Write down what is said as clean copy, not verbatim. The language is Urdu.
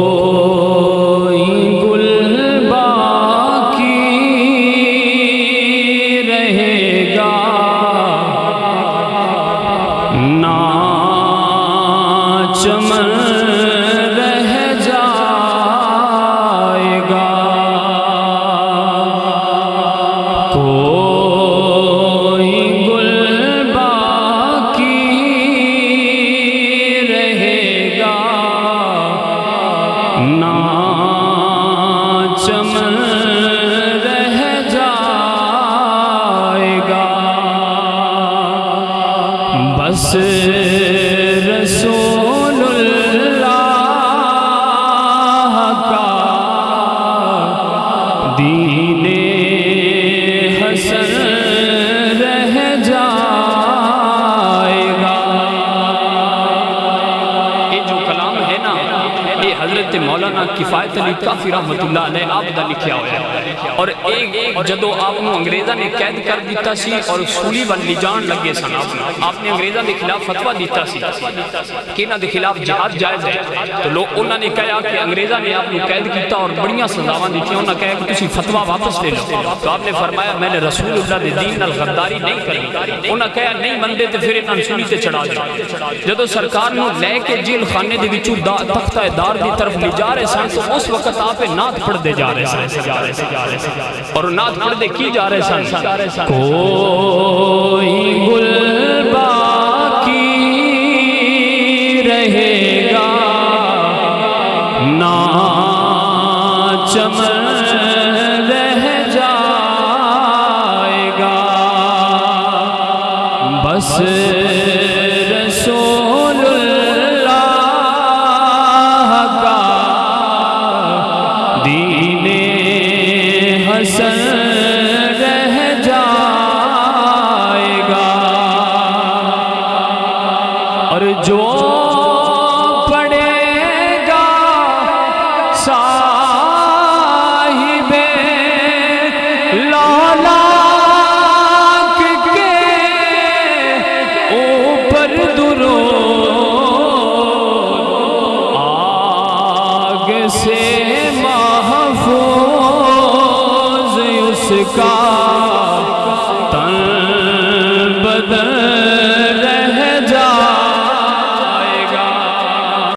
کوئی گل باقی رہے گا نہ چمن رہ جائے گا کوئی گل باقی رہے گا نہ چمن رہ جائے گا بس رسول اللہ کا دین حسن رہ جائے گا۔ یہ جو کلام ہے نا، یہ حضرت مولانا کفایت علی کافی رحمت اللہ علیہ آپ دا لکھیا ہوا ہے، اور ایک جدو آپ نے انگریزہ نے قید کر دیتا سی اور سولی والی جان لگے سن، آپ نے انگریزہ کے خلاف فتوہ دیتا سی کہ انہاں دے خلاف جہاد جائز ہے، تو لوگ انہوں نے کہا کہ انگریزہ نے آپ نے قید کیتا اور بڑیاں سزاواں دیتی، انہوں نے کہا کہ تسی فتوہ واپس لے لو، تو آپ نے فرمایا میں نے رسول اللہ دے دین نال غداری نہیں کرنی، انہوں نے کہا نہیں مندے تے پھر انہاں سولی تے چڑھا دے۔ جدو سرکار نے لے کے جیل خانے دے وچوں تختہ دار دی طرف لے جا رہے سن، تو اس وقت آپ نعت پڑھ دے جا رہے سن، اور نعت پڑھ دے کی جا رہے سن، کوئی گل باقی رہے گا نہ چمن رہ جائے گا بس رسول اللہ کا دین حسن رہ جائے گا۔ اور جو پڑھے گا صاحب لالاک کے اوپر درود، آگ سے محفوظ اس کا